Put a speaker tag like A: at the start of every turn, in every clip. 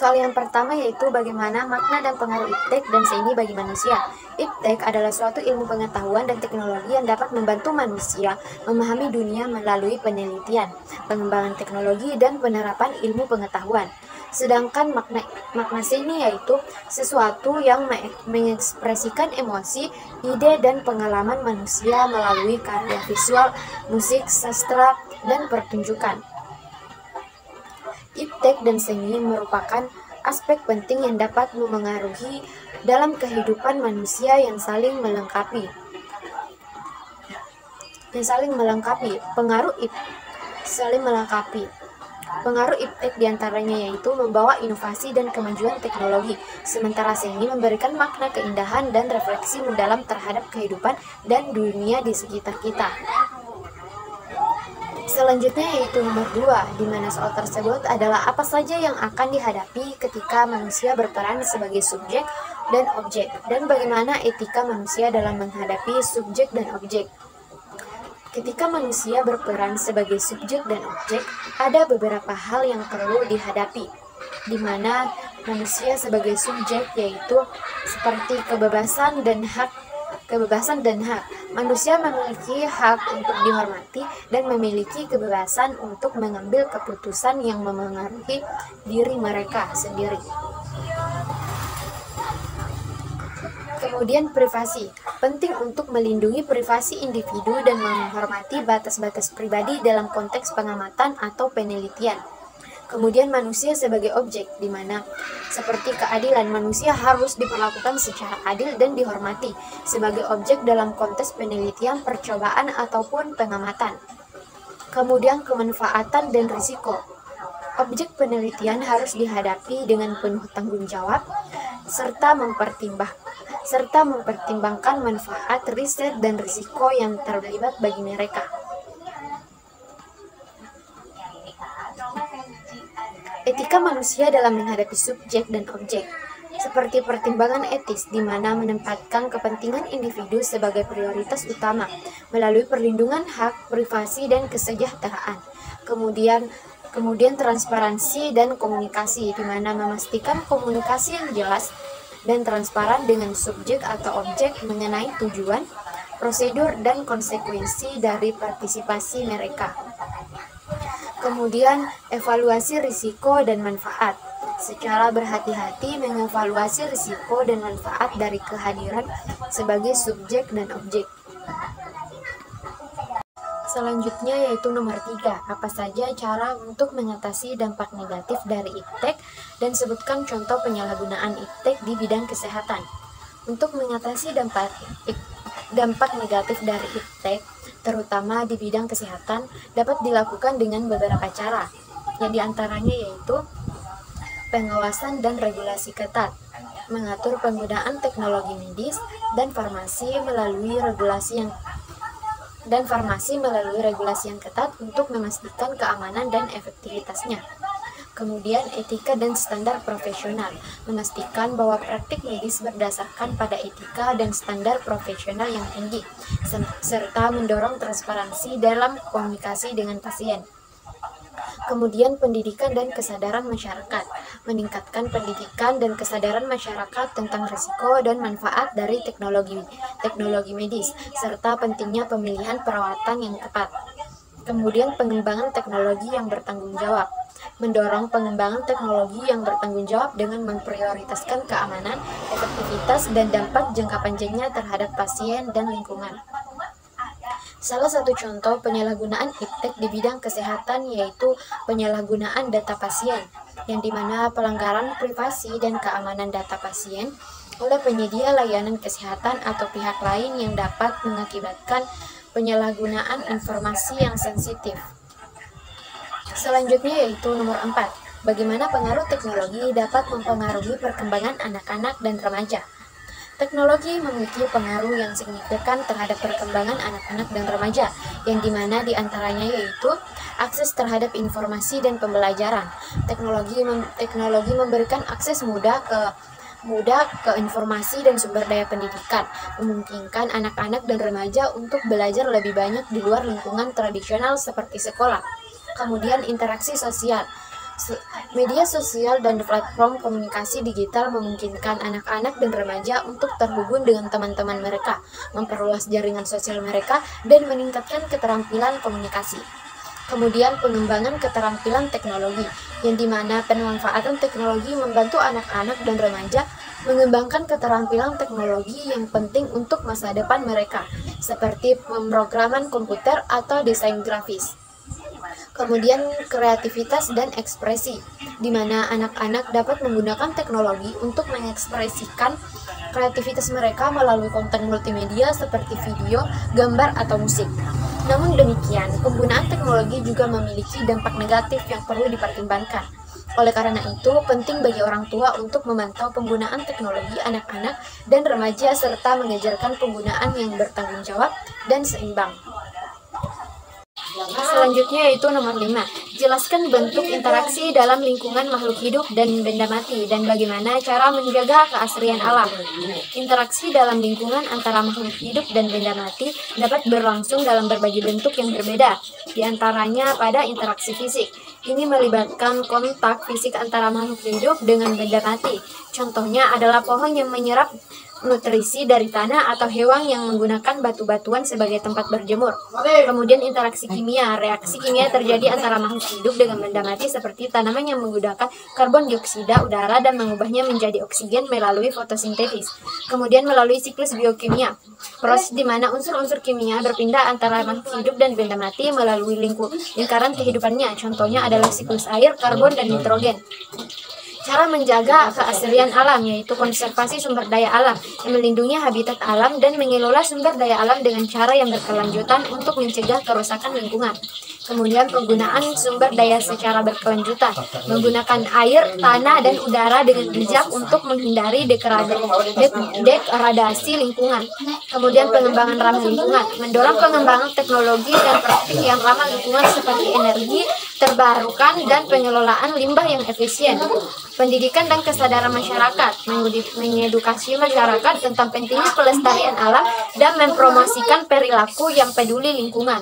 A: Hal yang pertama yaitu bagaimana makna dan pengaruh iptek dan seni bagi manusia. Iptek adalah suatu ilmu pengetahuan dan teknologi yang dapat membantu manusia memahami dunia melalui penelitian, pengembangan teknologi, dan penerapan ilmu pengetahuan. Sedangkan makna seni yaitu sesuatu yang mengekspresikan emosi, ide, dan pengalaman manusia melalui karya visual, musik, sastra, dan pertunjukan. Iptek dan seni merupakan aspek penting yang dapat memengaruhi dalam kehidupan manusia yang saling melengkapi. Pengaruh iptek diantaranya yaitu membawa inovasi dan kemajuan teknologi, sementara seni memberikan makna keindahan dan refleksi mendalam terhadap kehidupan dan dunia di sekitar kita. Selanjutnya yaitu nomor 2, di mana soal tersebut adalah apa saja yang akan dihadapi ketika manusia berperan sebagai subjek dan objek, dan bagaimana etika manusia dalam menghadapi subjek dan objek. Ketika manusia berperan sebagai subjek dan objek, ada beberapa hal yang perlu dihadapi, di mana manusia sebagai subjek yaitu seperti kebebasan dan hak. Manusia memiliki hak untuk dihormati dan memiliki kebebasan untuk mengambil keputusan yang memengaruhi diri mereka sendiri. Kemudian privasi. Penting untuk melindungi privasi individu dan menghormati batas-batas pribadi dalam konteks pengamatan atau penelitian. Kemudian manusia sebagai objek, di mana seperti keadilan, manusia harus diperlakukan secara adil dan dihormati sebagai objek dalam konteks penelitian, percobaan, ataupun pengamatan. Kemudian kemanfaatan dan risiko. Objek penelitian harus dihadapi dengan penuh tanggung jawab, serta mempertimbangkan manfaat, riset, dan risiko yang terlibat bagi mereka. Etika manusia dalam menghadapi subjek dan objek, seperti pertimbangan etis di mana menempatkan kepentingan individu sebagai prioritas utama melalui perlindungan hak, privasi, dan kesejahteraan. Kemudian transparansi dan komunikasi di mana memastikan komunikasi yang jelas dan transparan dengan subjek atau objek mengenai tujuan, prosedur, dan konsekuensi dari partisipasi mereka. Kemudian evaluasi risiko dan manfaat. Secara berhati-hati mengevaluasi risiko dan manfaat dari kehadiran sebagai subjek dan objek. Selanjutnya yaitu nomor 3, apa saja cara untuk mengatasi dampak negatif dari iptek, dan sebutkan contoh penyalahgunaan iptek di bidang kesehatan. Untuk mengatasi dampak negatif dari iptek, terutama di bidang kesehatan, dapat dilakukan dengan beberapa cara, yang diantaranya yaitu pengawasan dan regulasi ketat, mengatur penggunaan teknologi medis dan farmasi melalui regulasi yang ketat untuk memastikan keamanan dan efektivitasnya. Kemudian etika dan standar profesional, memastikan bahwa praktik medis berdasarkan pada etika dan standar profesional yang tinggi, serta mendorong transparansi dalam komunikasi dengan pasien. Kemudian pendidikan dan kesadaran masyarakat, meningkatkan pendidikan dan kesadaran masyarakat tentang risiko dan manfaat dari teknologi medis, serta pentingnya pemilihan perawatan yang tepat. Kemudian pengembangan teknologi yang bertanggung jawab, mendorong pengembangan teknologi yang bertanggung jawab dengan memprioritaskan keamanan, efektivitas, dan dampak jangka panjangnya terhadap pasien dan lingkungan. Salah satu contoh penyalahgunaan iptek di bidang kesehatan yaitu penyalahgunaan data pasien, yang dimana pelanggaran privasi dan keamanan data pasien oleh penyedia layanan kesehatan atau pihak lain yang dapat mengakibatkan penyalahgunaan informasi yang sensitif. Selanjutnya yaitu nomor 4, bagaimana pengaruh teknologi dapat mempengaruhi perkembangan anak-anak dan remaja. Teknologi memiliki pengaruh yang signifikan terhadap perkembangan anak-anak dan remaja, yang dimana diantaranya yaitu akses terhadap informasi dan pembelajaran. Teknologi memberikan akses mudah ke informasi dan sumber daya pendidikan, memungkinkan anak-anak dan remaja untuk belajar lebih banyak di luar lingkungan tradisional seperti sekolah. Kemudian interaksi sosial. Media sosial dan platform komunikasi digital memungkinkan anak-anak dan remaja untuk terhubung dengan teman-teman mereka, memperluas jaringan sosial mereka, dan meningkatkan keterampilan komunikasi. Kemudian pengembangan keterampilan teknologi, yang dimana pemanfaatan teknologi membantu anak-anak dan remaja mengembangkan keterampilan teknologi yang penting untuk masa depan mereka, seperti pemrograman komputer atau desain grafis. Kemudian kreativitas dan ekspresi, di mana anak-anak dapat menggunakan teknologi untuk mengekspresikan kreativitas mereka melalui konten multimedia seperti video, gambar, atau musik. Namun demikian, penggunaan teknologi juga memiliki dampak negatif yang perlu dipertimbangkan. Oleh karena itu, penting bagi orang tua untuk memantau penggunaan teknologi anak-anak dan remaja serta mengajarkan penggunaan yang bertanggung jawab dan seimbang. Selanjutnya yaitu nomor 5. Jelaskan bentuk interaksi dalam lingkungan makhluk hidup dan benda mati dan bagaimana cara menjaga keasrian alam. Interaksi dalam lingkungan antara makhluk hidup dan benda mati dapat berlangsung dalam berbagai bentuk yang berbeda, di antaranya pada interaksi fisik. Ini melibatkan kontak fisik antara makhluk hidup dengan benda mati. Contohnya adalah pohon yang menyerap nutrisi dari tanah atau hewan yang menggunakan batu-batuan sebagai tempat berjemur. Kemudian interaksi kimia. Reaksi kimia terjadi antara makhluk hidup dengan benda mati seperti tanaman yang menggunakan karbon dioksida udara dan mengubahnya menjadi oksigen melalui fotosintesis. Kemudian melalui siklus biokimia, proses di mana unsur-unsur kimia berpindah antara makhluk hidup dan benda mati melalui lingkaran kehidupannya. Contohnya adalah siklus air, karbon, dan nitrogen. Cara menjaga keasrian alam yaitu konservasi sumber daya alam yang melindungi habitat alam dan mengelola sumber daya alam dengan cara yang berkelanjutan untuk mencegah kerusakan lingkungan. Kemudian penggunaan sumber daya secara berkelanjutan, menggunakan air, tanah, dan udara dengan bijak untuk menghindari degradasi lingkungan. Kemudian pengembangan ramah lingkungan, mendorong pengembangan teknologi dan praktik yang ramah lingkungan seperti energi terbarukan dan pengelolaan limbah yang efisien. Pendidikan dan kesadaran masyarakat, mengedukasi masyarakat tentang pentingnya pelestarian alam dan mempromosikan perilaku yang peduli lingkungan.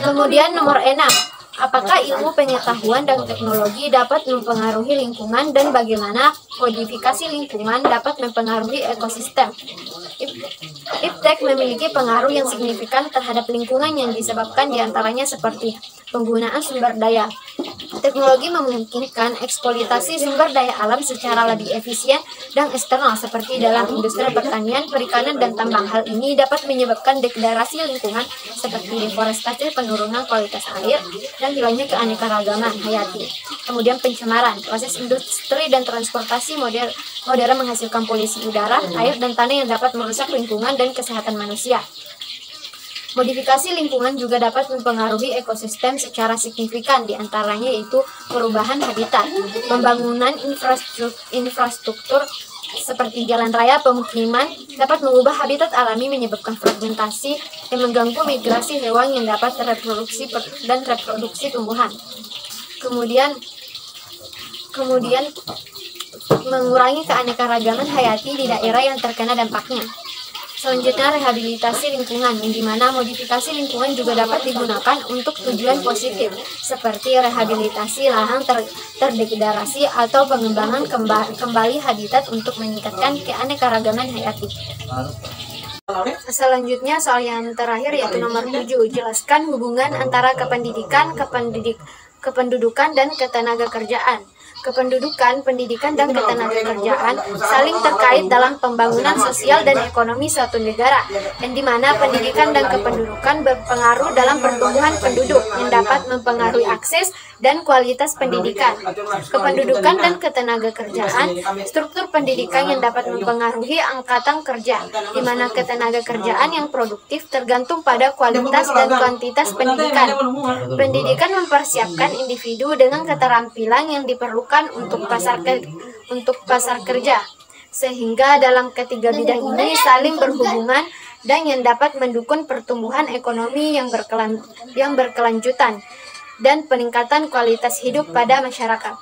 A: Kemudian nomor 6. Apakah ilmu pengetahuan dan teknologi dapat mempengaruhi lingkungan dan bagaimana kodifikasi lingkungan dapat mempengaruhi ekosistem? Iptek memiliki pengaruh yang signifikan terhadap lingkungan yang disebabkan diantaranya seperti penggunaan sumber daya. Teknologi memungkinkan eksploitasi sumber daya alam secara lebih efisien dan eksternal seperti dalam industri pertanian, perikanan, dan tambang. Hal ini dapat menyebabkan degradasi lingkungan seperti deforestasi, penurunan kualitas air, dan hilangnya keanekaragaman hayati. Kemudian pencemaran, proses industri dan transportasi modern menghasilkan polusi udara, air, dan tanah yang dapat merusak lingkungan dan kesehatan manusia. Modifikasi lingkungan juga dapat mempengaruhi ekosistem secara signifikan, diantaranya yaitu perubahan habitat, pembangunan infrastruktur seperti jalan raya, pemukiman dapat mengubah habitat alami menyebabkan fragmentasi yang mengganggu migrasi hewan yang dapat reproduksi dan reproduksi tumbuhan. Kemudian mengurangi keanekaragaman hayati di daerah yang terkena dampaknya. Selanjutnya rehabilitasi lingkungan, yang dimana modifikasi lingkungan juga dapat digunakan untuk tujuan positif seperti rehabilitasi lahan terdegradasi atau pengembangan kembali habitat untuk meningkatkan keanekaragaman hayati. Selanjutnya soal yang terakhir yaitu nomor 7. Jelaskan hubungan antara kependudukan, dan ketenagakerjaan. Kependudukan, pendidikan, dan ketenagakerjaan saling terkait dalam pembangunan sosial dan ekonomi suatu negara, yang dimana pendidikan dan kependudukan berpengaruh dalam pertumbuhan penduduk yang dapat mempengaruhi akses dan kualitas pendidikan. Kependudukan dan ketenagakerjaan, struktur pendidikan yang dapat mempengaruhi angkatan kerja, di mana ketenagakerjaan yang produktif tergantung pada kualitas dan kuantitas pendidikan. Pendidikan mempersiapkan individu dengan keterampilan yang diperlukan untuk pasar kerja, sehingga dalam ketiga bidang ini saling berhubungan dan yang dapat mendukung pertumbuhan ekonomi yang berkelanjutan dan peningkatan kualitas hidup pada masyarakat.